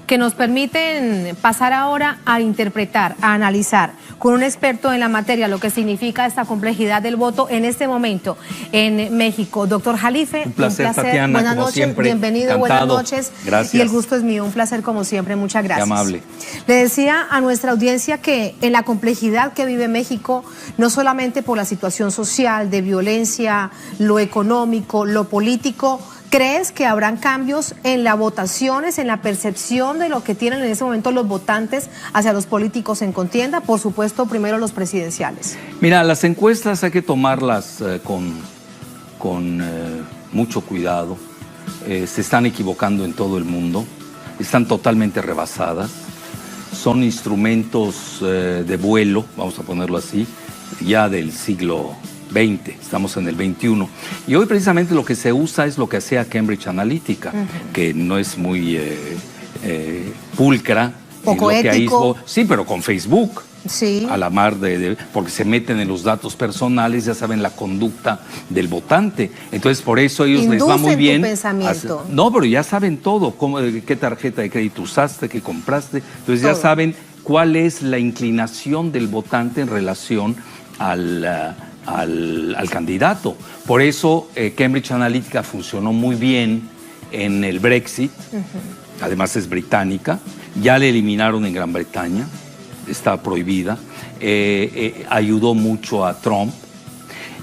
que nos permiten pasar ahora a interpretar, a analizar con un experto en la materia lo que significa esta complejidad del voto en este momento en México. Doctor Jalife, un placer. Tatiana, buenas como noches, siempre, bienvenido, encantado. buenas noches. Gracias. Y el gusto es mío, un placer como siempre, muchas gracias. Qué amable. Le decía a nuestra audiencia que en la complejidad que vive México, no solamente por la situación social, de violencia, lo económico, lo político, ¿crees que habrán cambios en las votaciones, en la percepción de lo que tienen en ese momento los votantes hacia los políticos en contienda? Por supuesto, primero los presidenciales. Mira, las encuestas hay que tomarlas con mucho cuidado. Se están equivocando en todo el mundo, están totalmente rebasadas. Son instrumentos de vuelo, vamos a ponerlo así, ya del siglo XX, estamos en el XXI. Y hoy precisamente lo que se usa es lo que hacía Cambridge Analytica, que no es muy pulcra. Poco ético. Sí, pero con Facebook. Sí. A la mar porque se meten en los datos personales, ya saben la conducta del votante. Entonces, por eso a ellos les va muy bien. Tu pensamiento. No, pero ya saben todo, qué tarjeta de crédito usaste, qué compraste. Entonces todo. Ya saben cuál es la inclinación del votante en relación al candidato. Por eso Cambridge Analytica funcionó muy bien en el Brexit. Además es británica. Ya le eliminaron en Gran Bretaña. Está prohibida, ayudó mucho a Trump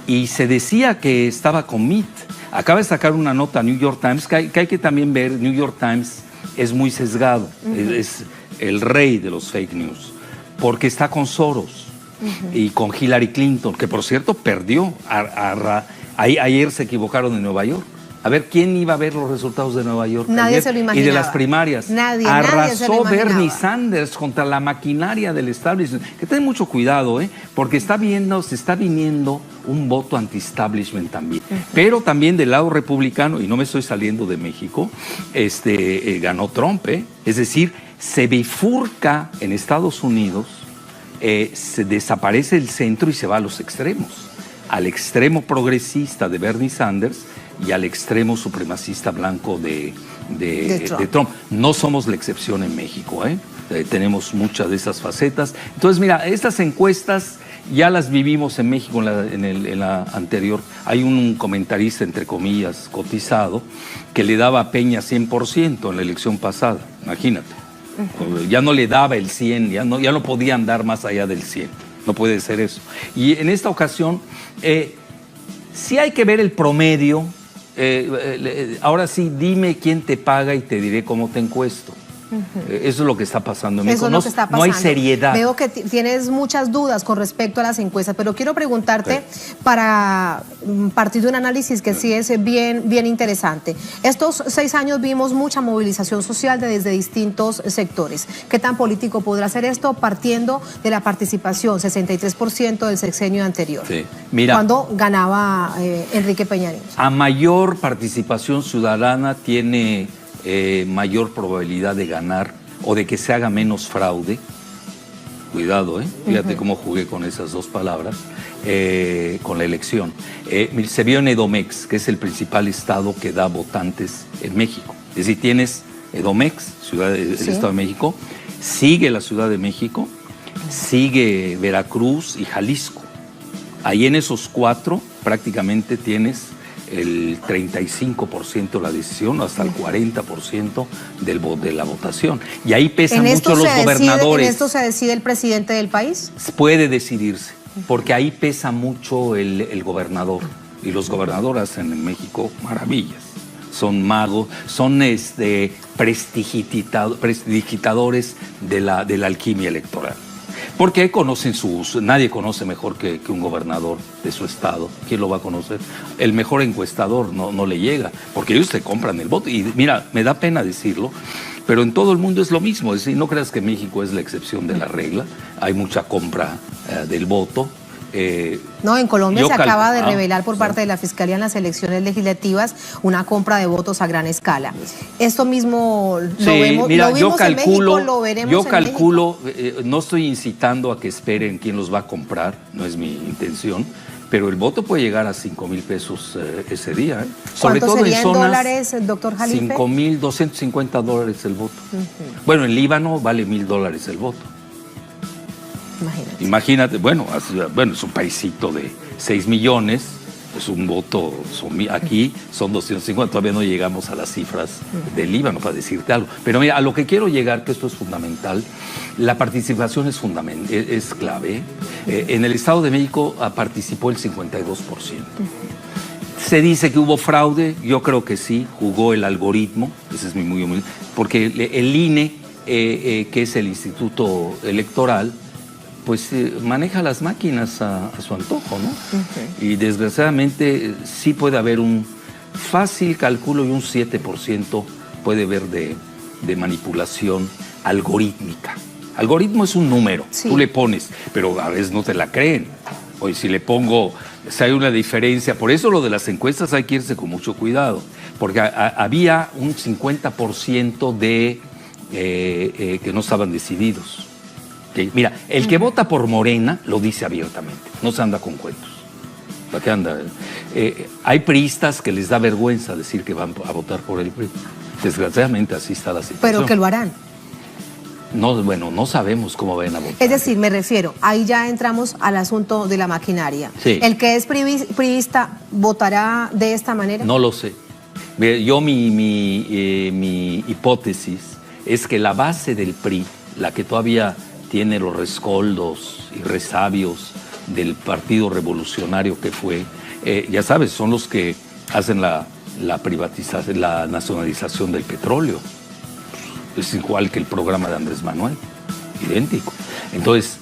y se decía que estaba con Mitt. Acaba de sacar una nota New York Times que hay que también ver. New York Times es muy sesgado, es el rey de los fake news, porque está con Soros y con Hillary Clinton, que por cierto perdió. Ayer se equivocaron en Nueva York. A ver, ¿quién iba a ver los resultados de Nueva York? Nadie se lo imaginaba. Y de las primarias. Nadie se lo Arrasó imaginaba. Bernie Sanders contra la maquinaria del establishment. Que ten mucho cuidado, porque se está viniendo un voto anti-establishment también. Pero también del lado republicano, y no me estoy saliendo de México, ganó Trump, Es decir, se bifurca en Estados Unidos, se desaparece el centro y se va a los extremos. Al extremo progresista de Bernie Sanders y al extremo supremacista blanco de Trump. No somos la excepción en México, tenemos muchas de esas facetas. Entonces, mira, estas encuestas ya las vivimos en México en la anterior. Hay un comentarista, entre comillas, cotizado, que le daba a Peña 100% en la elección pasada, imagínate. Ya no le daba el 100, ya no podían dar más allá del 100. No puede ser eso. Y en esta ocasión, sí hay que ver el promedio. Ahora sí, dime quién te paga y te diré cómo te encuesto. Eso es lo que está pasando en México. No hay seriedad. Veo que tienes muchas dudas con respecto a las encuestas, pero quiero preguntarte para partir de un análisis que sí es bien interesante. Estos 6 años vimos mucha movilización social desde distintos sectores. ¿Qué tan político podrá ser esto partiendo de la participación, 63% del sexenio anterior? Sí. Mira, cuando ganaba Enrique Peña Nieto. A mayor participación ciudadana tiene mayor probabilidad de ganar o de que se haga menos fraude. Cuidado, fíjate cómo jugué con esas dos palabras, con la elección. Se vio en Edomex, que es el principal estado que da votantes en México. Es decir, tienes Edomex, el Estado de México, sigue la Ciudad de México, sigue Veracruz y Jalisco. Ahí en esos 4 prácticamente tienes el 35% de la decisión, hasta el 40% de la votación. Y ahí pesan mucho los gobernadores. ¿En esto se decide el presidente del país? Puede decidirse, porque ahí pesa mucho el gobernador. Y los gobernadores hacen en México maravillas. Son magos, son prestidigitadores de la alquimia electoral. Porque nadie conoce mejor que un gobernador de su estado. ¿Quién lo va a conocer? El mejor encuestador no le llega, porque ellos te compran el voto. Y mira, me da pena decirlo, pero en todo el mundo es lo mismo. Es decir, no creas que México es la excepción de la regla. Hay mucha compra del voto. No, en Colombia se acaba de revelar por parte de la Fiscalía en las elecciones legislativas una compra de votos a gran escala. Esto mismo lo vemos, mira, lo vimos en México, lo veremos en México. Yo calculo, no estoy incitando a que esperen quién los va a comprar, no es mi intención, pero el voto puede llegar a 5,000 pesos ese día. Sobre ¿Cuánto todo sería en zonas, dólares, doctor Jalife? 5,250 dólares el voto. Bueno, en Líbano vale $1,000 el voto. Imagínate, bueno, es un paisito de 6 millones, es un voto, aquí son 250, todavía no llegamos a las cifras del Líbano, para decirte algo. Pero mira, a lo que quiero llegar, que esto es fundamental, la participación es clave. En el Estado de México participó el 52%. Se dice que hubo fraude, yo creo que sí, jugó el algoritmo, ese es muy humilde, porque el INE, que es el Instituto Electoral, pues maneja las máquinas a su antojo, ¿no? Y desgraciadamente sí puede haber un fácil cálculo y un 7% puede haber de manipulación algorítmica. Algoritmo es un número, tú le pones, pero a veces no te la creen. Oye, si le pongo, si hay una diferencia, por eso lo de las encuestas hay que irse con mucho cuidado, porque había un 50% de que no estaban decididos. Mira, el que vota por Morena lo dice abiertamente, no se anda con cuentos. ¿Para qué anda? Hay priistas que les da vergüenza decir que van a votar por el PRI. Desgraciadamente así está la situación. Pero que lo harán. No, bueno, no sabemos cómo van a votar. Es decir, me refiero, ahí ya entramos al asunto de la maquinaria. Sí. ¿El que es priista votará de esta manera? No lo sé. Yo mi hipótesis es que la base del PRI, la que todavía tiene los rescoldos y resabios del Partido Revolucionario que fue, ya sabes, son los que hacen la privatización, la nacionalización del petróleo. Es igual que el programa de Andrés Manuel, idéntico. Entonces,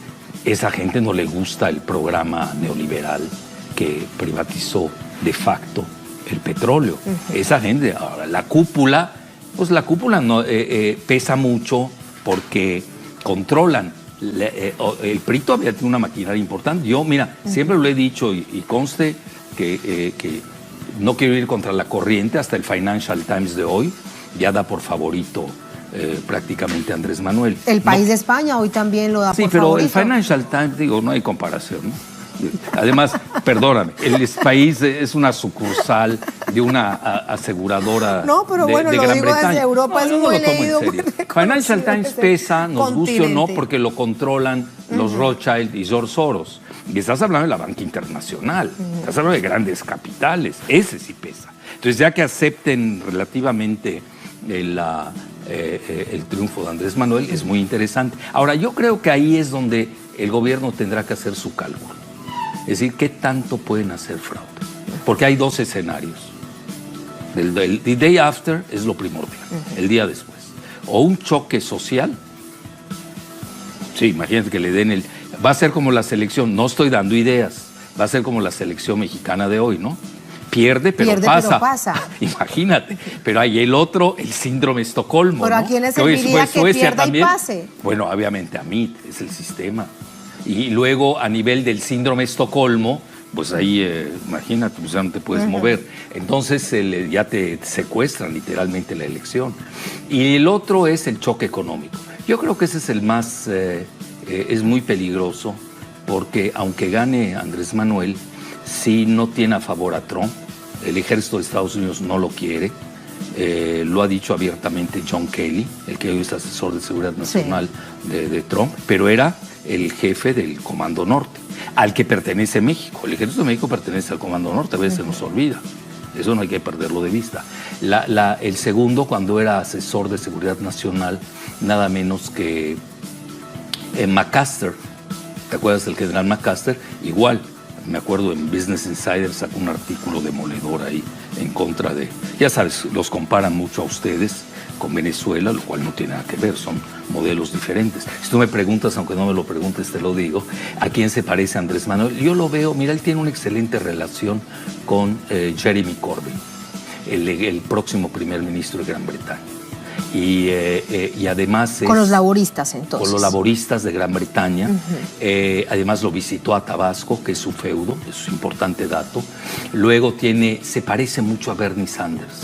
esa gente no le gusta el programa neoliberal que privatizó de facto el petróleo. Esa gente, ahora, la cúpula, pues la cúpula no, pesa mucho porque controlan. El PRI todavía tiene una maquinaria importante. Yo, mira, siempre lo he dicho y conste que no quiero ir contra la corriente. Hasta el Financial Times de hoy ya da por favorito prácticamente Andrés Manuel. El País de España hoy también lo da por favorito. Sí, pero el Financial Times, digo, no hay comparación, ¿no? Además, perdóname, el País es una sucursal de una aseguradora no, pero bueno, de lo Gran digo Bretaña. desde Europa, es muy leído. Financial Times pesa, nos guste o no, porque lo controlan los Rothschild y George Soros. Y estás hablando de la banca internacional, estás hablando de grandes capitales, ese sí pesa. Entonces, ya que acepten relativamente el triunfo de Andrés Manuel, es muy interesante. Ahora, yo creo que ahí es donde el gobierno tendrá que hacer su cálculo. Es decir, ¿qué tanto pueden hacer fraude? Porque hay dos escenarios. El day after es lo primordial, el día después. O un choque social. Sí, imagínate que le den va a ser como la selección, no estoy dando ideas, va a ser como la selección mexicana de hoy, ¿no? Pierde, pero pasa. Imagínate. Pero hay el otro, el síndrome Estocolmo. ¿Pero ¿no? a quién le serviría que pierda también. Y pase? Bueno, obviamente a mí, es el sistema. Y luego a nivel del síndrome Estocolmo, pues ahí, imagínate, pues ya no te puedes mover. Entonces ya te secuestran literalmente la elección. Y el otro es el choque económico. Yo creo que ese es el más, es muy peligroso, porque aunque gane Andrés Manuel, si no tiene a favor a Trump, el ejército de Estados Unidos no lo quiere. Lo ha dicho abiertamente John Kelly, el que hoy es asesor de seguridad nacional de Trump, pero era el jefe del Comando Norte, al que pertenece México. El ejército de México pertenece al Comando Norte, a veces se nos olvida. Eso no hay que perderlo de vista. El segundo, cuando era asesor de seguridad nacional, nada menos que McMaster. ¿Te acuerdas del general McMaster? Igual. Me acuerdo en Business Insider sacó un artículo demoledor ahí en contra de... Ya sabes, los comparan mucho a ustedes con Venezuela, lo cual no tiene nada que ver, son modelos diferentes. Si tú me preguntas, aunque no me lo preguntes, te lo digo, ¿a quién se parece Andrés Manuel? Yo lo veo, mira, él tiene una excelente relación con Jeremy Corbyn, el próximo primer ministro de Gran Bretaña. Y además... Con los laboristas, entonces. Con los laboristas de Gran Bretaña. Además lo visitó a Tabasco, que es su feudo, es un importante dato. Luego se parece mucho a Bernie Sanders.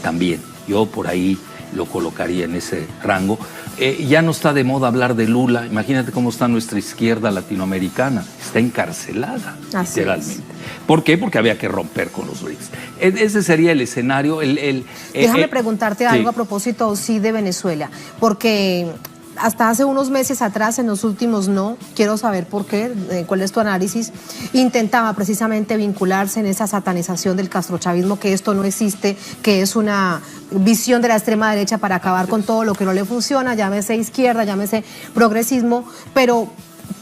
También. Yo por ahí lo colocaría en ese rango. Ya no está de moda hablar de Lula. Imagínate cómo está nuestra izquierda latinoamericana. Está encarcelada, así literalmente. Es. ¿Por qué? Porque había que romper con los BRICS. Ese sería el escenario. Déjame preguntarte algo a propósito, sí, de Venezuela. Porque hasta hace unos meses atrás, en los últimos no, quiero saber por qué, cuál es tu análisis, intentaba precisamente vincularse en esa satanización del castrochavismo, que esto no existe, que es una visión de la extrema derecha para acabar con todo lo que no le funciona, llámese izquierda, llámese progresismo, pero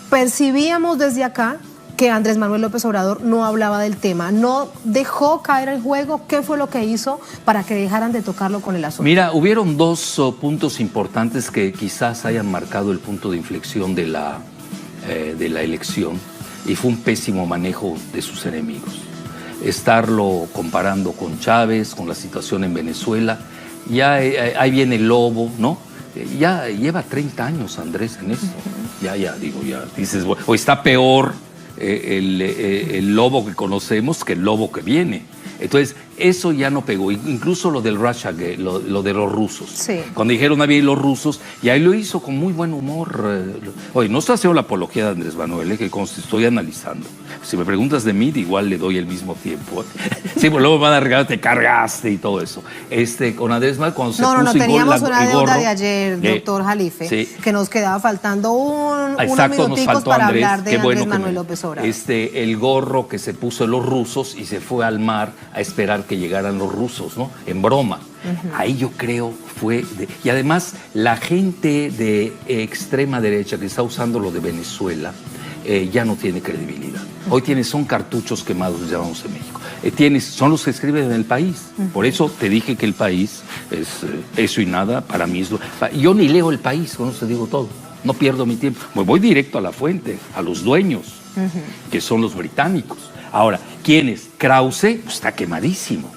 percibíamos desde acá que Andrés Manuel López Obrador no hablaba del tema, no dejó caer el juego. ¿Qué fue lo que hizo para que dejaran de tocarlo con el asunto? Mira, hubieron dos puntos importantes que quizás hayan marcado el punto de inflexión de la elección, y fue un pésimo manejo de sus enemigos. Estarlo comparando con Chávez, con la situación en Venezuela, ya ahí viene el lobo, ¿no? Ya lleva 30 años Andrés en esto. Ya dices, bueno, o está peor el lobo que conocemos que el lobo que viene. Entonces, eso ya no pegó. Incluso lo del Russiagate, lo de los rusos. Sí. Cuando dijeron había los rusos, y ahí lo hizo con muy buen humor. Oye, no estoy haciendo la apología de Andrés Manuel, que estoy analizando. Si me preguntas de mí, igual le doy el mismo tiempo. Sí, pues luego me van a regalar, te cargaste y todo eso. Con Andrés Manuel, cuando se puso No, teníamos una deuda gorro, de ayer, doctor Jalife, sí, que nos quedaba faltando unos minuticos para hablar de Andrés Manuel López Obrador. El gorro que se puso los rusos y se fue al mar a esperar que llegaran los rusos, ¿no? En broma. Ahí yo creo fue... Y además, la gente de extrema derecha que está usando lo de Venezuela ya no tiene credibilidad. Hoy son cartuchos quemados, les llamamos en México. Son los que escriben en El País. Por eso te dije que El País es eso y nada, para mí es... Yo ni leo El País, con eso te digo todo. No pierdo mi tiempo. Me voy directo a la fuente, a los dueños, que son los británicos. Ahora, ¿quién es? Krause, pues, está quemadísimo,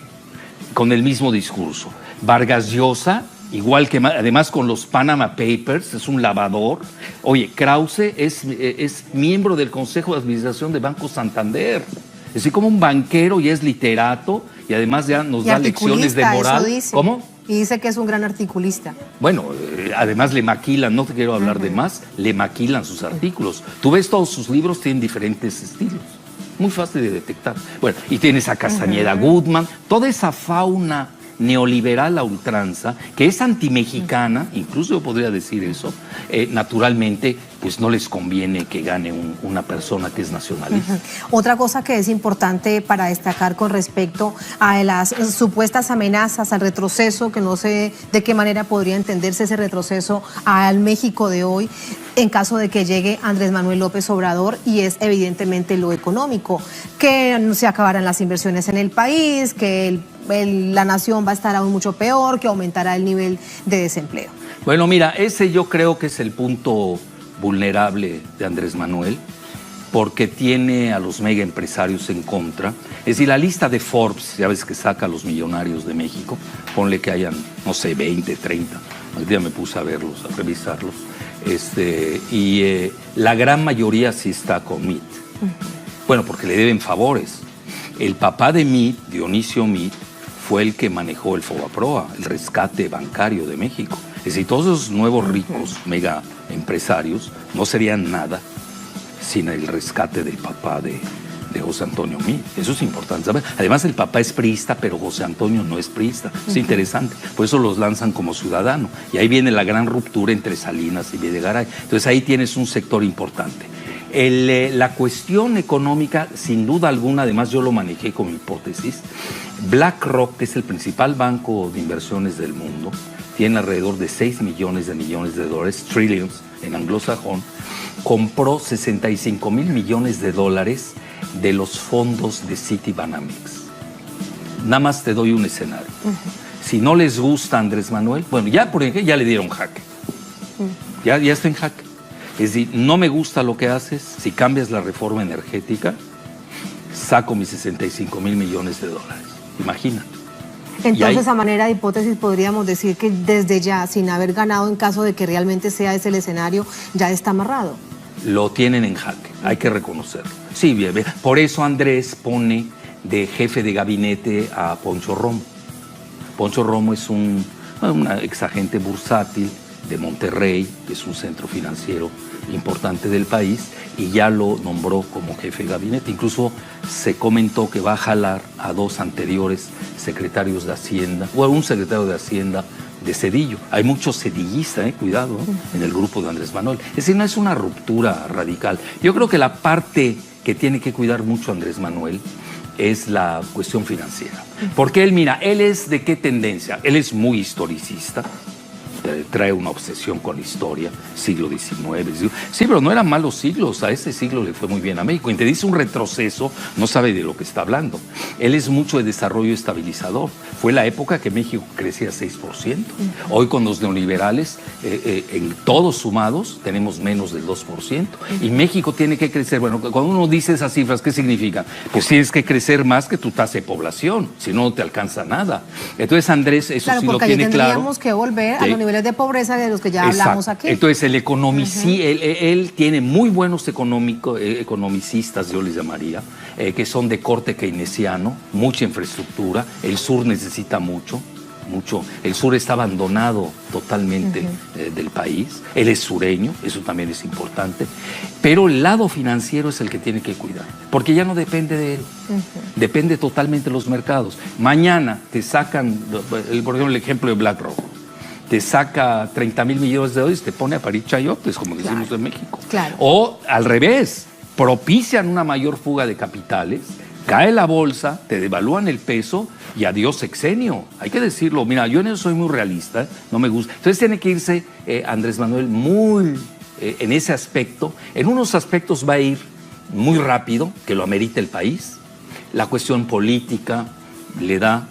con el mismo discurso. Vargas Llosa, igual que, además con los Panama Papers, es un lavador. Oye, Krause es miembro del Consejo de Administración de Banco Santander. Es decir, como un banquero, y es literato, y además ya nos da lecciones de moral. Eso dice. ¿Cómo? Y dice que es un gran articulista. Bueno, además le maquilan, no te quiero hablar de más, le maquilan sus artículos. Tú ves todos sus libros, tienen diferentes estilos. Muy fácil de detectar. Bueno, y tienes a Castañeda Goodman, toda esa fauna neoliberal a ultranza, que es antimexicana, incluso yo podría decir eso, naturalmente, pues no les conviene que gane una persona que es nacionalista. Otra cosa que es importante para destacar con respecto a las supuestas amenazas al retroceso, que no sé de qué manera podría entenderse ese retroceso al México de hoy, en caso de que llegue Andrés Manuel López Obrador, y es evidentemente lo económico, que se acabarán las inversiones en el país, que la nación va a estar aún mucho peor, que aumentará el nivel de desempleo. Bueno, mira, ese yo creo que es el punto vulnerable de Andrés Manuel, porque tiene a los mega empresarios en contra. Es decir, la lista de Forbes, ya ves que saca a los millonarios de México, ponle que hayan, no sé, 20, 30. El día me puse a verlos, a revisarlos. La gran mayoría sí está con Meade. Bueno, porque le deben favores. El papá de Meade, Dionisio Meade, fue el que manejó el Fobaproa, el rescate bancario de México. Es decir, todos esos nuevos ricos mega empresarios no serían nada sin el rescate del papá de José Antonio Meade. Eso es importante saber. Además, el papá es priista, pero José Antonio no es priista. Es interesante. Por eso los lanzan como ciudadano. Y ahí viene la gran ruptura entre Salinas y Videgaray. Entonces ahí tienes un sector importante. La cuestión económica, sin duda alguna, además yo lo manejé como hipótesis. BlackRock, que es el principal banco de inversiones del mundo, tiene alrededor de 6 millones de dólares, trillions en anglosajón, compró 65 mil millones de dólares de los fondos de Citibanamex. Nada más te doy un escenario. Si no les gusta Andrés Manuel, bueno, ya por ejemplo, ya le dieron jaque. Ya está en jaque. Es decir, no me gusta lo que haces, si cambias la reforma energética, saco mis 65 mil millones de dólares. Imagínate. Entonces, a manera de hipótesis, podríamos decir que desde ya, sin haber ganado, en caso de que realmente sea ese el escenario, ya está amarrado. Lo tienen en jaque, hay que reconocerlo. Sí, bien. Por eso Andrés pone de jefe de gabinete a Poncho Romo. Poncho Romo es un exagente bursátil de Monterrey, que es un centro financiero importante del país, y ya lo nombró como jefe de gabinete. Incluso se comentó que va a jalar a 2 anteriores secretarios de Hacienda, o a un secretario de Hacienda de Zedillo. Hay muchos zedillistas, cuidado, ¿no?, en el grupo de Andrés Manuel. Es decir, no es una ruptura radical. Yo creo que la parte que tiene que cuidar mucho Andrés Manuel es la cuestión financiera. Porque él, mira, él es de qué tendencia. Él es muy historicista, trae una obsesión con la historia, siglo XIX. Sí, pero no eran malos siglos, a ese siglo le fue muy bien a México. Y te dice un retroceso, no sabe de lo que está hablando. Él es mucho de desarrollo estabilizador. Fue la época que México crecía 6%. Hoy con los neoliberales, en todos sumados, tenemos menos del 2%. Y México tiene que crecer. Bueno, cuando uno dice esas cifras, ¿qué significa? Pues tienes que crecer más que tu tasa de población, si no, no te alcanza nada. Entonces Andrés, eso sí lo tiene claro. Tendríamos que volver a los niveles de pobreza de los que ya hablamos aquí. Entonces el él tiene muy buenos economicistas, yo les llamaría, que son de corte keynesiano, mucha infraestructura. El sur necesita mucho. El sur está abandonado totalmente del país. Él es sureño, eso también es importante. Pero el lado financiero es el que tiene que cuidar, porque ya no depende de él. Depende totalmente de los mercados. Mañana te sacan, por ejemplo, el ejemplo de BlackRock. Te saca 30,000 millones de dólares, te pone a parir chayotes, como decimos en México. Claro. O al revés, propician una mayor fuga de capitales, cae la bolsa, te devalúan el peso y adiós sexenio. Hay que decirlo. Mira, yo en eso soy muy realista, no me gusta. Entonces tiene que irse Andrés Manuel muy en ese aspecto. En unos aspectos va a ir muy rápido, que lo amerita el país. La cuestión política le da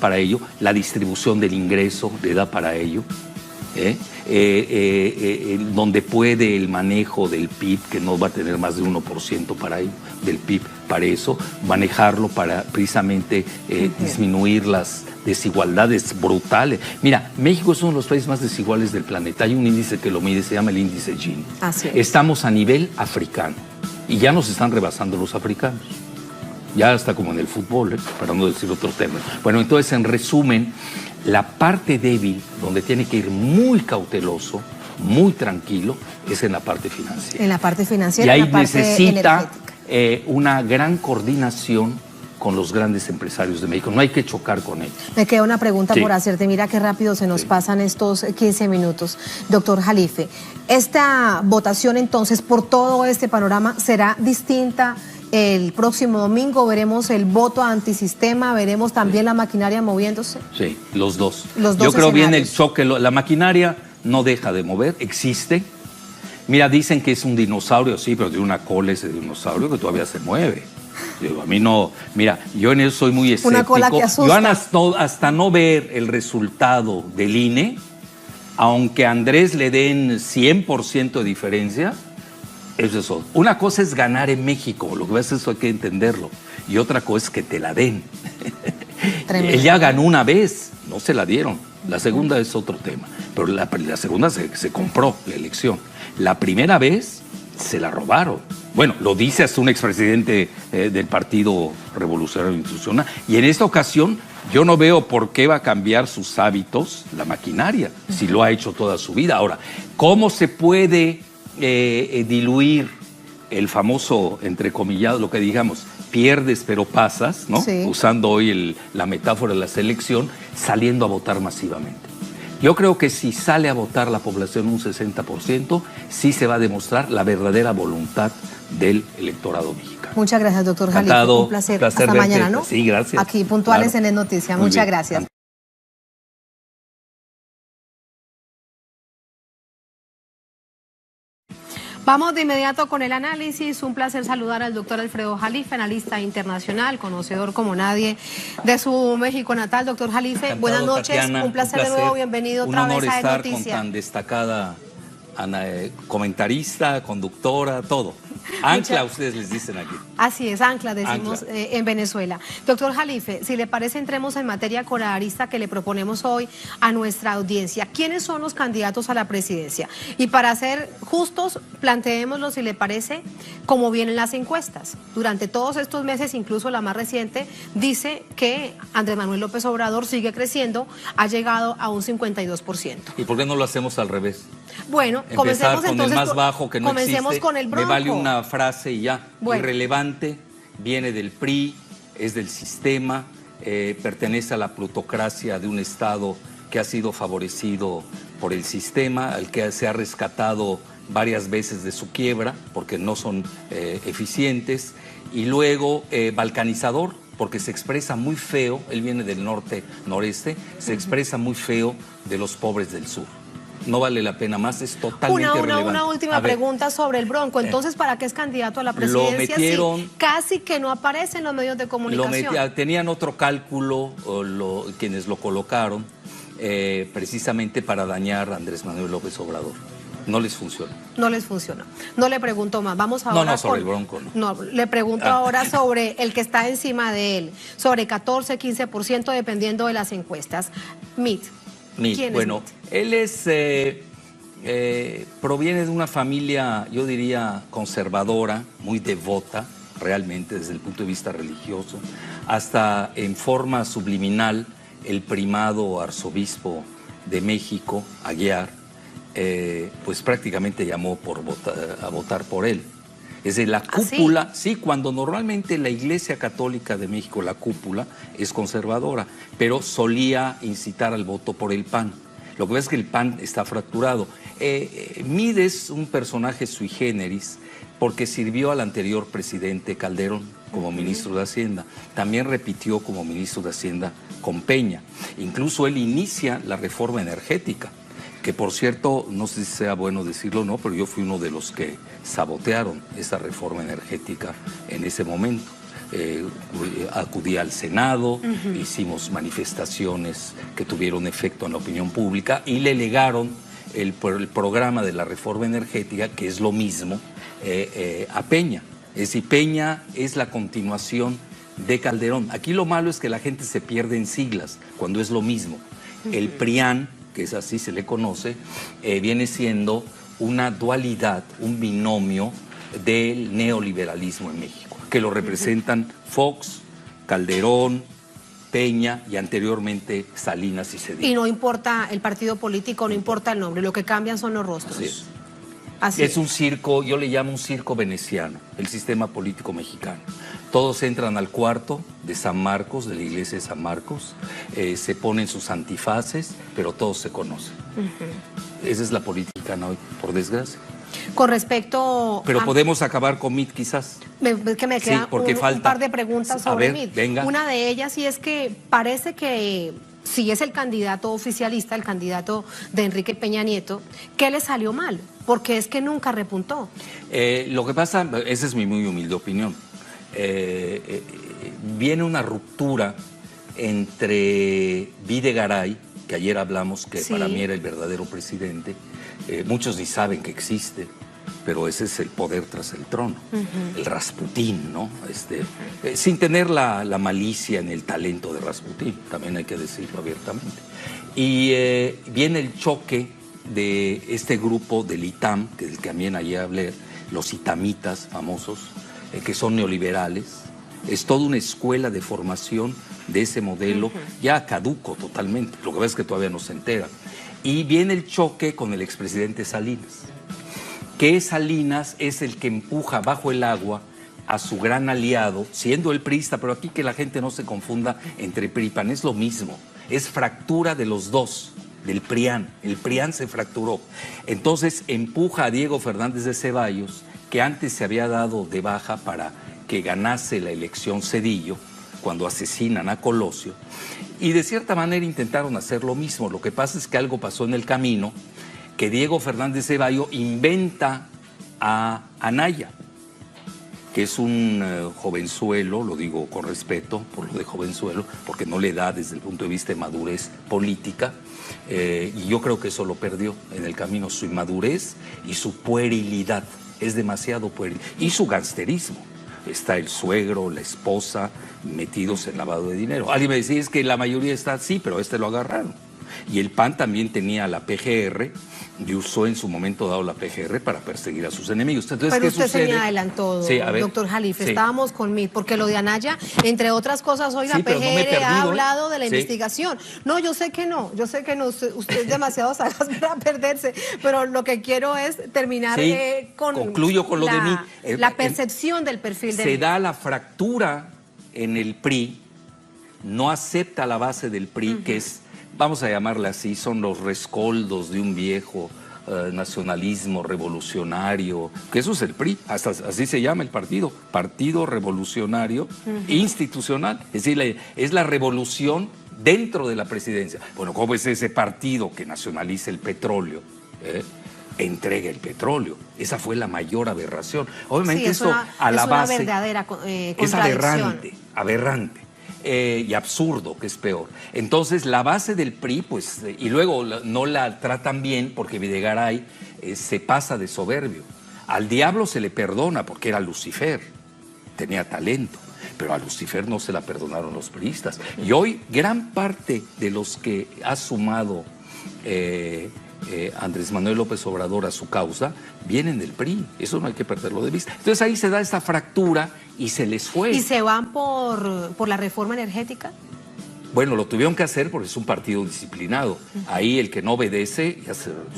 para ello, la distribución del ingreso le da para ello, donde puede el manejo del PIB, que no va a tener más de 1% para ello, del PIB, para eso, manejarlo para precisamente disminuir las desigualdades brutales. Mira, México es uno de los países más desiguales del planeta. Hay un índice que lo mide, se llama el índice Gini. Así es. Estamos a nivel africano y ya nos están rebasando los africanos. Ya está como en el fútbol, para no decir otro tema. Bueno, entonces, en resumen, la parte débil, donde tiene que ir muy cauteloso, muy tranquilo, es en la parte financiera. En la parte financiera, y ahí en la parte necesita una gran coordinación con los grandes empresarios de México. No hay que chocar con ellos. Me queda una pregunta por hacerte. Mira qué rápido se nos pasan estos 15 minutos. Doctor Jalife, ¿esta votación entonces por todo este panorama será distinta? El próximo domingo veremos el voto antisistema, veremos también la maquinaria moviéndose. Sí, los dos. Yo creo bien el choque, la maquinaria no deja de mover, existe. Mira, dicen que es un dinosaurio, sí, pero de una cola ese dinosaurio que todavía se mueve. Digo, a mí no, mira, yo en eso soy muy escéptico. Una cola que asusta. Yo hasta no ver el resultado del INE, aunque a Andrés le den 100% de diferencia, eso es todo. Una cosa es ganar en México, lo que pasa es que eso hay que entenderlo. Y otra cosa es que te la den. Él ya ganó una vez, no se la dieron. La segunda es otro tema. Pero la segunda se compró la elección. La primera vez se la robaron. Bueno, lo dice hasta un expresidente del Partido Revolucionario Institucional. Y en esta ocasión yo no veo por qué va a cambiar sus hábitos la maquinaria, si lo ha hecho toda su vida. Ahora, ¿cómo se puede diluir el famoso, entrecomillado, lo que digamos, pierdes pero pasas, ¿no? Sí. Usando hoy la metáfora de la selección, saliendo a votar masivamente. Yo creo que si sale a votar la población un 60%, sí se va a demostrar la verdadera voluntad del electorado mexicano. Muchas gracias, doctor Jalife. Un placer. Hasta mañana, ¿no? Sí, gracias. Aquí, puntuales claro. En Es Noticia. Muchas gracias. Vamos de inmediato con el análisis. Un placer saludar al doctor Alfredo Jalife, analista internacional, conocedor como nadie de su México natal. Doctor Jalife, encantado, buenas noches. Tatiana, un placer de nuevo. Bienvenido otra vez a Es Noticia. Un honor estar con tan destacada comentarista, conductora, todo. Ancla, ustedes les dicen aquí. Así es, ancla decimos en Venezuela. Doctor Jalife, si le parece, entremos en materia con la arista que le proponemos hoy a nuestra audiencia. ¿Quiénes son los candidatos a la presidencia? Y para ser justos, planteémoslo, si le parece, como vienen las encuestas. Durante todos estos meses, incluso la más reciente, dice que Andrés Manuel López Obrador sigue creciendo, ha llegado a un 52%. ¿Y por qué no lo hacemos al revés? Bueno, comencemos con entonces el más bajo que no comencemos existe, con el Bronco. me vale una frase y ya. Bueno. Irrelevante, viene del PRI, es del sistema, pertenece a la plutocracia de un Estado que ha sido favorecido por el sistema, al que se ha rescatado varias veces de su quiebra porque no son eficientes, y luego balcanizador, porque se expresa muy feo, él viene del noreste, se expresa muy feo de los pobres del sur. No vale la pena más, es totalmente irrelevante. Una última pregunta sobre el Bronco. Entonces, ¿para qué es candidato a la presidencia? Lo metieron, sí, casi que no aparece en los medios de comunicación. Tenían otro cálculo, quienes lo colocaron, precisamente para dañar a Andrés Manuel López Obrador. No les funciona. No les funciona. No le pregunto más. Vamos ahora. No, sobre el Bronco, no. No, le pregunto ahora sobre el que está encima de él, sobre 14, 15%, dependiendo de las encuestas. Mitt. ¿Quién bueno, es Mitt? Él proviene de una familia, yo diría, conservadora, muy devota, realmente, desde el punto de vista religioso, hasta en forma subliminal, el primado arzobispo de México, Aguiar, pues prácticamente llamó a votar por él. Es de la cúpula, sí, cuando normalmente la Iglesia Católica de México, la cúpula, es conservadora, pero solía incitar al voto por el PAN. Lo que pasa es que el PAN está fracturado. Mitt es un personaje sui generis porque sirvió al anterior presidente Calderón como ministro de Hacienda. También repitió como ministro de Hacienda con Peña. Incluso él inicia la reforma energética, que por cierto, no sé si sea bueno decirlo o no, pero yo fui uno de los que sabotearon esa reforma energética en ese momento. Acudí al Senado, hicimos manifestaciones que tuvieron efecto en la opinión pública y le legaron el programa de la reforma energética, que es lo mismo, a Peña. Es decir, Peña es la continuación de Calderón. Aquí lo malo es que la gente se pierde en siglas cuando es lo mismo. El PRIAN, que es así se le conoce, viene siendo una dualidad, un binomio del neoliberalismo en México, que lo representan Fox, Calderón, Peña y anteriormente Salinas y Cedillo. Y no importa el partido político, no importa el nombre, lo que cambian son los rostros. Sí. Así es un circo, yo le llamo un circo veneciano, el sistema político mexicano. Todos entran al cuarto de San Marcos, de la iglesia de San Marcos, se ponen sus antifaces, pero todos se conocen. Esa es la política, ¿no? Por desgracia. Con respecto Pero podemos acabar con Mitt, quizás. Que me queda un par de preguntas sobre Mitt. Venga. Una de ellas, y es que parece que si es el candidato oficialista, el candidato de Enrique Peña Nieto, ¿qué le salió mal? Porque es que nunca repuntó. Lo que pasa, esa es mi muy humilde opinión, viene una ruptura entre Videgaray, que ayer hablamos que para mí era el verdadero presidente, muchos ni saben que existe, pero ese es el poder tras el trono, el Rasputín, ¿no? Sin tener la malicia en el talento de Rasputín, también hay que decirlo abiertamente. Y viene el choque de este grupo del ITAM, que del que también ayer hablé, los itamitas famosos, que son neoliberales. Es toda una escuela de formación de ese modelo, ya caduco totalmente, lo que pasa es que todavía no se entera. Y viene el choque con el expresidente Salinas, que Salinas es el que empuja bajo el agua a su gran aliado, siendo el priista, pero aquí que la gente no se confunda entre PRI y PAN, es lo mismo, es fractura de los dos, del PRIAN, el PRIAN se fracturó. Entonces empuja a Diego Fernández de Ceballos, que antes se había dado de baja para que ganase la elección Cedillo, cuando asesinan a Colosio, y de cierta manera intentaron hacer lo mismo. Lo que pasa es que algo pasó en el camino, que Diego Fernández Ceballos inventa a Anaya, que es un jovenzuelo, lo digo con respeto por lo de jovenzuelo, porque no le da desde el punto de vista de madurez política, y yo creo que eso lo perdió en el camino, su inmadurez y su puerilidad es demasiado pueril. Y su gangsterismo. Está el suegro, la esposa, metidos en lavado de dinero. Alguien me decía, es que la mayoría está así, pero lo agarraron. Y el PAN también tenía la PGR y usó en su momento dado la PGR para perseguir a sus enemigos. Entonces, pero ¿qué usted sucede? se me adelantó, sí, doctor Jalife, sí. Estábamos con MIT, porque lo de Anaya, entre otras cosas, hoy la PGR ha hablado de la investigación. No, yo sé que no, usted es demasiado sagaz para perderse, pero lo que quiero es terminar concluyo con lo de mí. La percepción del perfil de se da la fractura en el PRI, no acepta la base del PRI, que es, vamos a llamarle así, son los rescoldos de un viejo nacionalismo revolucionario, que eso es el PRI, hasta así se llama el partido, Partido Revolucionario Institucional, es decir, es la revolución dentro de la presidencia. Bueno, ¿cómo es ese partido que nacionaliza el petróleo? Entrega el petróleo. Esa fue la mayor aberración. Obviamente esto a la base es una verdadera contradicción. Es aberrante. Y absurdo, que es peor. Entonces, la base del PRI, pues, y luego no la tratan bien porque Videgaray se pasa de soberbio. Al diablo se le perdona porque era Lucifer, tenía talento, pero a Lucifer no se la perdonaron los priistas. Y hoy, gran parte de los que ha sumado Andrés Manuel López Obrador a su causa vienen del PRI, eso no hay que perderlo de vista. Entonces ahí se da esta fractura y se les fue. ¿Y se van por la reforma energética? Bueno, lo tuvieron que hacer porque es un partido disciplinado. Ahí el que no obedece,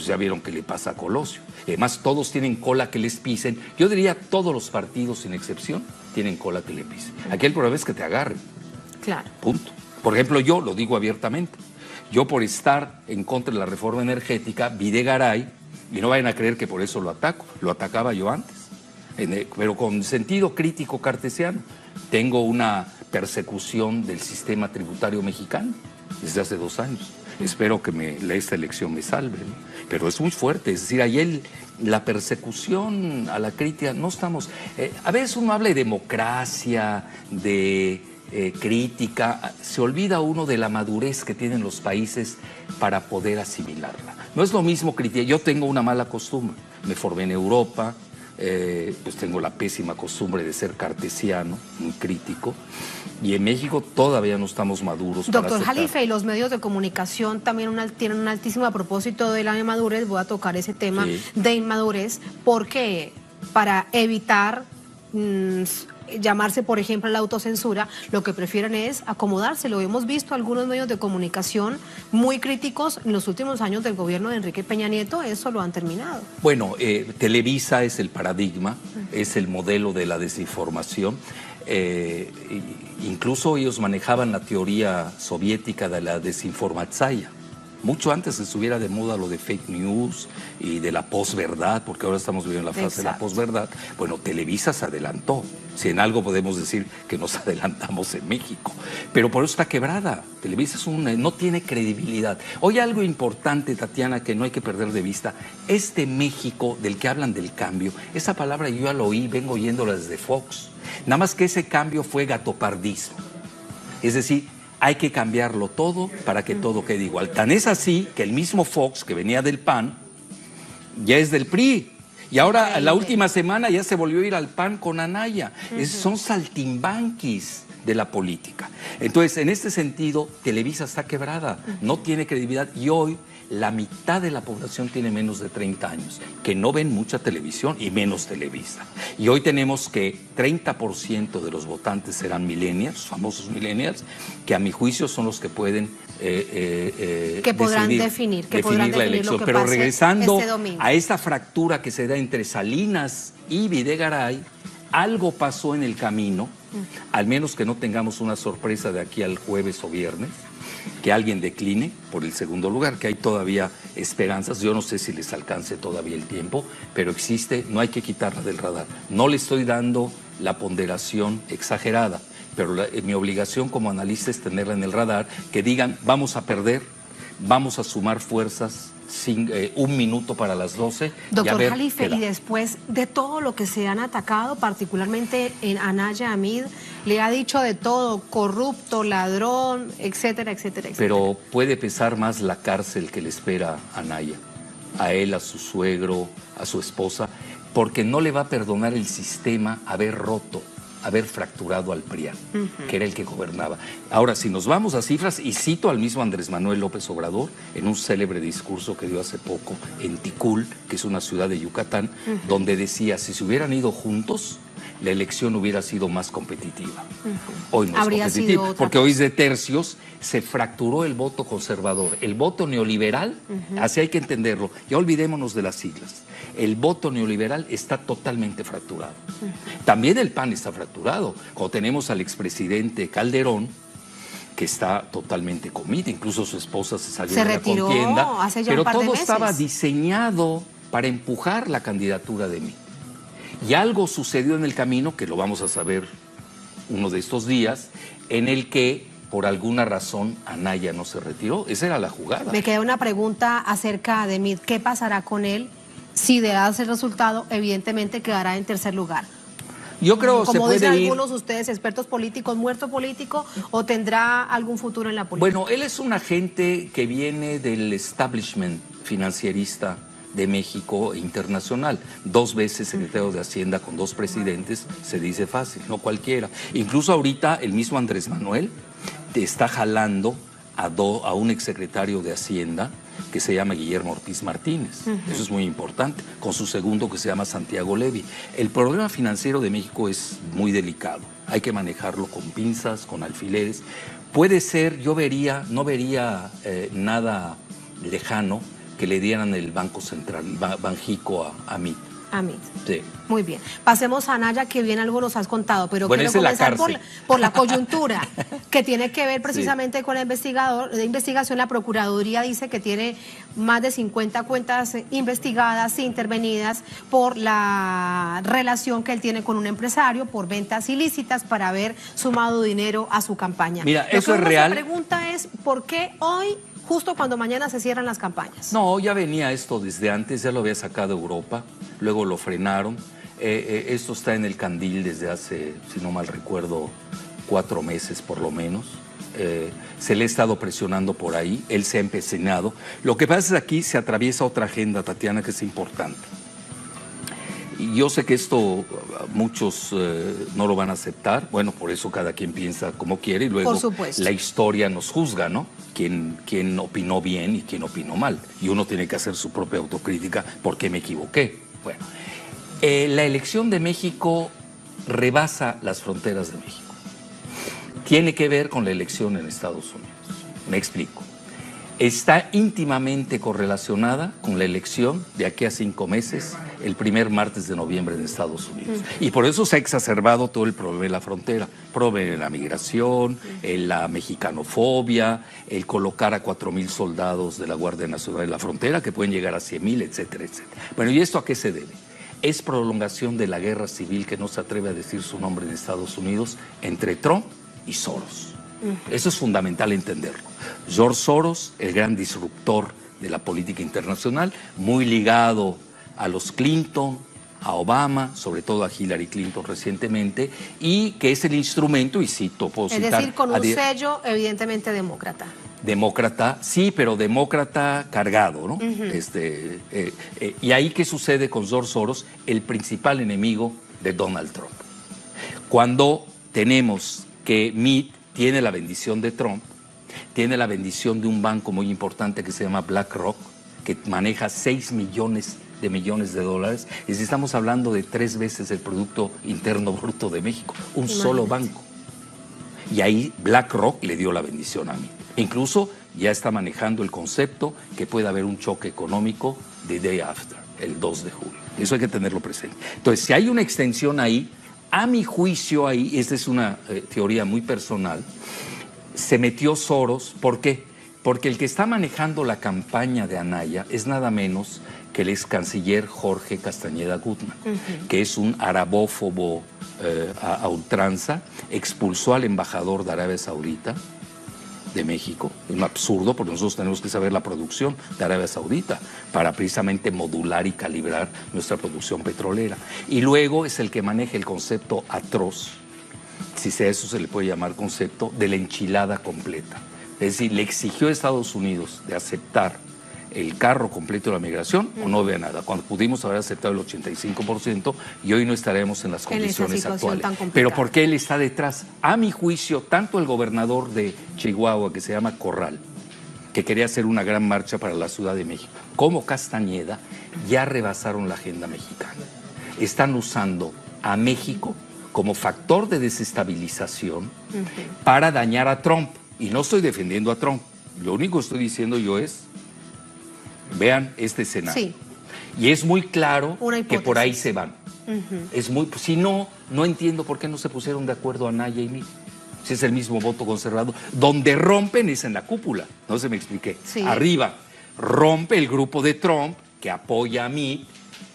ya vieron qué le pasa a Colosio. Además, todos tienen cola que les pisen. Yo diría todos los partidos, sin excepción, tienen cola que le pisen. Aquí el problema es que te agarren. Claro. Punto. Por ejemplo, yo lo digo abiertamente. Yo, por estar en contra de la reforma energética, Videgaray, y no vayan a creer que por eso lo ataco, lo atacaba yo antes, pero con sentido crítico cartesiano. Tengo una persecución del sistema tributario mexicano desde hace 2 años. Espero que esta elección me salve, ¿no? Pero es muy fuerte, es decir, ahí la persecución a la crítica, no estamos... a veces uno habla de democracia, de... crítica, se olvida uno de la madurez que tienen los países para poder asimilarla. No es lo mismo criticar, yo tengo una mala costumbre, me formé en Europa, pues tengo la pésima costumbre de ser cartesiano, muy crítico, y en México todavía no estamos maduros. Doctor Jalife, y los medios de comunicación también tienen un altísimo, a propósito de la inmadurez, voy a tocar ese tema de inmadurez, porque para evitar... llamarse, por ejemplo, a la autocensura, lo que prefieren es acomodarse. Lo hemos visto algunos medios de comunicación muy críticos en los últimos años del gobierno de Enrique Peña Nieto, eso lo han terminado. Bueno, Televisa es el paradigma, es el modelo de la desinformación. Incluso ellos manejaban la teoría soviética de la desinformatzaya. Mucho antes que estuviera de moda lo de fake news y de la posverdad, porque ahora estamos viviendo la fase de la posverdad. Bueno, Televisa se adelantó. Si en algo podemos decir que nos adelantamos en México. Pero por eso está quebrada. Televisa no tiene credibilidad. Hoy algo importante, Tatiana, que no hay que perder de vista. Este México del que hablan del cambio, esa palabra yo ya lo oí, vengo oyéndola desde Fox. Nada más que ese cambio fue gatopardismo. Es decir, hay que cambiarlo todo para que todo quede igual. Tan es así que el mismo Fox, que venía del PAN, ya es del PRI. Y ahora, la última semana, ya se volvió a ir al PAN con Anaya. Son saltimbanquis de la política. Entonces, en este sentido, Televisa está quebrada, no tiene credibilidad. Y hoy, la mitad de la población tiene menos de 30 años, que no ven mucha televisión y menos Televisa. Y hoy tenemos que 30% de los votantes serán millennials, famosos millennials, que a mi juicio son los que pueden que podrán definir la elección. Pero regresando a esta fractura que se da entre Salinas y Videgaray, algo pasó en el camino, al menos que no tengamos una sorpresa de aquí al jueves o viernes, que alguien decline por el segundo lugar, que hay todavía esperanzas. Yo no sé si les alcance todavía el tiempo, pero existe, no hay que quitarla del radar. No le estoy dando la ponderación exagerada, pero mi obligación como analista es tenerla en el radar, que digan, vamos a perder, vamos a sumar fuerzas, 1 minuto para las 12. Doctor Jalife, y después de todo lo que se han atacado, particularmente en Anaya Amid, le ha dicho de todo, corrupto, ladrón, etcétera, etcétera, etcétera. Pero puede pesar más la cárcel que le espera a Anaya, a él, a su suegro, a su esposa. porque no le va a perdonar el sistema haber roto, haber fracturado al PRIAN, que era el que gobernaba. Ahora, si nos vamos a cifras, y cito al mismo Andrés Manuel López Obrador en un célebre discurso que dio hace poco en Ticul, que es una ciudad de Yucatán, donde decía, si se hubieran ido juntos, la elección hubiera sido más competitiva. Hoy no Habría es competitiva, sido otra porque cosa. hoy es de tercios, se fracturó el voto conservador. El voto neoliberal, así hay que entenderlo, ya olvidémonos de las siglas. El voto neoliberal está totalmente fracturado. También el PAN está fracturado. Cuando tenemos al expresidente Calderón, que está totalmente comido, incluso su esposa se salió Se de retiró la contienda, hace ya pero un par de todo meses. estaba diseñado para empujar la candidatura de mí. Y algo sucedió en el camino, que lo vamos a saber uno de estos días, en el que por alguna razón Anaya no se retiró. Esa era la jugada. Me queda una pregunta acerca de Meade. ¿Qué pasará con él? Si de darse el resultado, evidentemente quedará en tercer lugar. Yo creo que se Como dicen puede ir. algunos ustedes, expertos políticos, muerto político, o tendrá algún futuro en la política. Bueno, él es un agente que viene del establishment financierista de México e internacional. 2 veces secretario de Hacienda con 2 presidentes, se dice fácil, no cualquiera. Incluso ahorita el mismo Andrés Manuel te está jalando a un exsecretario de Hacienda que se llama Guillermo Ortiz Martínez. Eso es muy importante, con su segundo que se llama Santiago Levy. El problema financiero de México es muy delicado. Hay que manejarlo con pinzas, con alfileres. Puede ser, no vería nada lejano que le dieran el Banco Central, Banjico a mí. A Meade. Sí. Muy bien. Pasemos a Anaya, que bien algo nos has contado, pero Bueno, quiero esa es la comenzar cárcel. por la coyuntura, que tiene que ver precisamente con el investigador de investigación. La Procuraduría dice que tiene más de 50 cuentas investigadas, intervenidas por la relación que él tiene con un empresario, por ventas ilícitas, para haber sumado dinero a su campaña. Mira, Lo eso que es uno real. se pregunta es, ¿por qué hoy, justo cuando mañana se cierran las campañas? No, ya venía esto desde antes, ya lo había sacado Europa, luego lo frenaron. Esto está en el candil desde hace, si no mal recuerdo, 4 meses por lo menos. Se le ha estado presionando por ahí, él se ha empecinado. Lo que pasa es que aquí se atraviesa otra agenda, Tatiana, que es importante. Y yo sé que esto muchos no lo van a aceptar, bueno, por eso cada quien piensa como quiere y luego Por supuesto. la historia nos juzga, ¿no? Quién opinó bien y quién opinó mal. Y uno tiene que hacer su propia autocrítica, ¿por qué me equivoqué? Bueno, la elección de México rebasa las fronteras de México. Tiene que ver con la elección en Estados Unidos. Me explico. Está íntimamente correlacionada con la elección de aquí a 5 meses, el primer martes de noviembre en Estados Unidos. Y por eso se ha exacerbado todo el problema de la frontera. Problema de la migración, la mexicanofobia, el colocar a 4,000 soldados de la Guardia Nacional en la frontera, que pueden llegar a 100,000, etcétera, etcétera. Bueno, ¿y esto a qué se debe? Es prolongación de la guerra civil, que no se atreve a decir su nombre en Estados Unidos, entre Trump y Soros. Eso es fundamental entenderlo. George Soros, el gran disruptor de la política internacional, muy ligado a los Clinton, a Obama, sobre todo a Hillary Clinton recientemente, y que es el instrumento, y cito, puedo Es citar... decir, con un sello evidentemente demócrata. Demócrata, sí, pero demócrata cargado, ¿no? Y ahí, ¿qué sucede con George Soros? El principal enemigo de Donald Trump. Cuando tenemos que Meade tiene la bendición de Trump, tiene la bendición de un banco muy importante que se llama BlackRock, que maneja 6 millones de dólares, y estamos hablando de 3 veces el Producto Interno Bruto de México, un solo banco. Y ahí BlackRock le dio la bendición a mí. Incluso ya está manejando el concepto que puede haber un choque económico the day after, el 2 de julio. Eso hay que tenerlo presente. Entonces, si hay una extensión ahí, a mi juicio ahí, esta es una teoría muy personal, se metió Soros. ¿Por qué? Porque el que está manejando la campaña de Anaya es nada menos que el ex canciller Jorge Castañeda Gutmann, que es un arabófobo a ultranza, expulsó al embajador de Arabia Saudita de México. Es un absurdo, porque nosotros tenemos que saber la producción de Arabia Saudita para precisamente modular y calibrar nuestra producción petrolera. Y luego es el que maneja el concepto atroz, si a eso se le puede llamar concepto, de la enchilada completa. Es decir, le exigió a Estados Unidos de aceptar el carro completo de la migración o no vea nada. Cuando pudimos haber aceptado el 85% y hoy no estaremos en las condiciones actuales. Pero ¿por qué él está detrás? A mi juicio, tanto el gobernador de Chihuahua, que se llama Corral, que quería hacer una gran marcha para la Ciudad de México, como Castañeda, ya rebasaron la agenda mexicana. Están usando a México como factor de desestabilización para dañar a Trump. Y no estoy defendiendo a Trump. Lo único que estoy diciendo yo es, vean este escenario. Sí. Y es muy claro que por ahí se van. Es muy, si no, no entiendo por qué no se pusieron de acuerdo Anaya y Mid. Si es el mismo voto conservador. Donde rompen es en la cúpula. No se me expliqué. Sí. Arriba rompe el grupo de Trump, que apoya a Mid,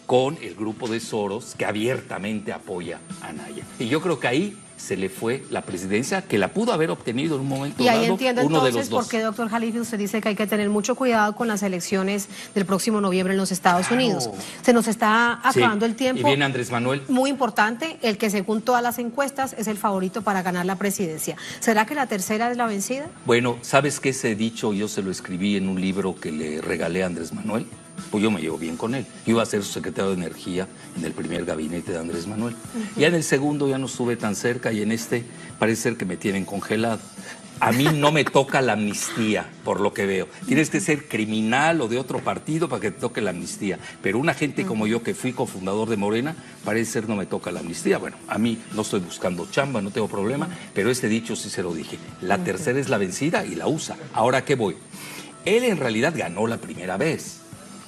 con el grupo de Soros, que abiertamente apoya a Anaya. Y yo creo que ahí se le fue la presidencia, que la pudo haber obtenido en un momento dado. Y ahí entiendo entonces por qué, doctor Jalife, usted dice que hay que tener mucho cuidado con las elecciones del próximo noviembre en los Estados Unidos. Se nos está acabando el tiempo. Y viene Andrés Manuel. Muy importante, el que según todas las encuestas es el favorito para ganar la presidencia. ¿Será que la tercera es la vencida? Bueno, ¿sabes qué ese dicho? Yo se lo escribí en un libro que le regalé a Andrés Manuel. Pues yo me llevo bien con él. Yo iba a ser su secretario de Energía en el primer gabinete de Andrés Manuel. Ya en el segundo ya no estuve tan cerca y en este parece ser que me tienen congelado. A mí no me toca la amnistía, por lo que veo. Tienes que ser criminal o de otro partido para que te toque la amnistía. Pero una gente como yo, que fui cofundador de Morena, parece ser no me toca la amnistía. Bueno, a mí no estoy buscando chamba, no tengo problema, pero este dicho sí se lo dije. La tercera es la vencida y la usa. Ahora, ¿qué voy? Él en realidad ganó la primera vez.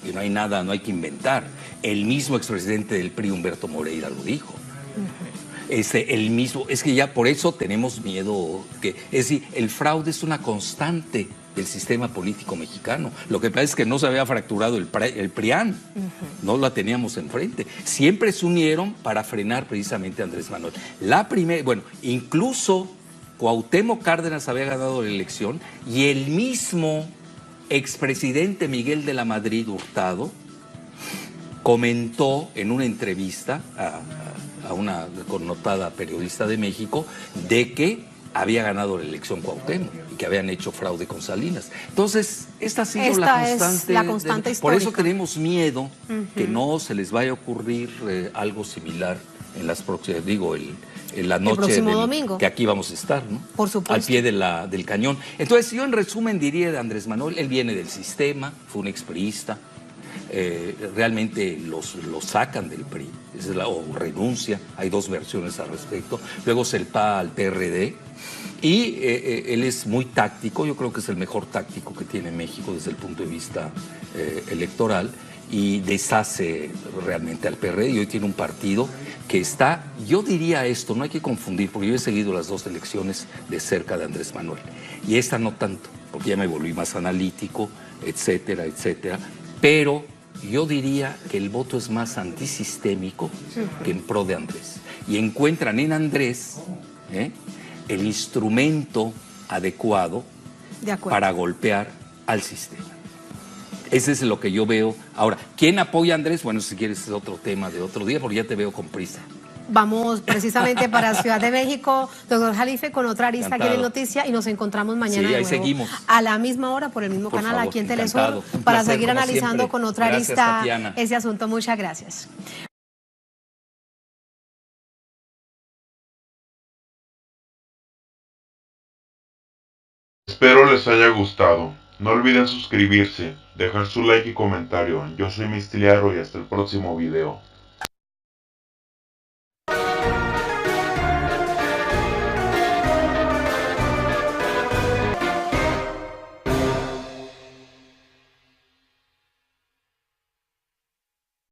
Y no hay nada, no hay que inventar. El mismo expresidente del PRI, Humberto Moreira, lo dijo. El mismo, es que ya por eso tenemos miedo. Es decir, el fraude es una constante del sistema político mexicano. Lo que pasa es que no se había fracturado el PRIAN. No la teníamos enfrente. Siempre se unieron para frenar precisamente a Andrés Manuel. Bueno, incluso Cuauhtémoc Cárdenas había ganado la elección y el mismo expresidente Miguel de la Madrid Hurtado comentó en una entrevista a una connotada periodista de México de que había ganado la elección Cuauhtémoc y que habían hecho fraude con Salinas. Entonces, esta ha sido la constante histórica. Por eso tenemos miedo que no se les vaya a ocurrir algo similar en las próximas, en la noche domingo, que aquí vamos a estar, ¿no? Por supuesto. Al pie del cañón. Entonces, yo en resumen diría de Andrés Manuel, él viene del sistema, fue un expriista, realmente lo sacan del PRI, o renuncia, hay dos versiones al respecto, luego se va al PRD, y él es muy táctico, yo creo que es el mejor táctico que tiene México desde el punto de vista electoral, y deshace realmente al PRD, y hoy tiene un partido que está, yo diría esto, no hay que confundir, porque yo he seguido las dos elecciones de cerca de Andrés Manuel, y esta no tanto, porque ya me volví más analítico, etcétera, etcétera, pero yo diría que el voto es más antisistémico que en pro de Andrés, y encuentran en Andrés el instrumento adecuado para golpear al sistema. Ese es lo que yo veo. Ahora, ¿quién apoya a Andrés? Bueno, si quieres es otro tema de otro día, porque ya te veo con prisa. Vamos precisamente para Ciudad de México, doctor Jalife, con otra arista aquí en Noticia, y nos encontramos mañana de nuevo, seguimos, a la misma hora por el mismo canal, aquí en Telesur, para seguir analizando con otra arista, Tatiana, ese asunto. Muchas gracias. Espero les haya gustado. No olviden suscribirse, dejar su like y comentario. Yo soy Mistiliaro y hasta el próximo video.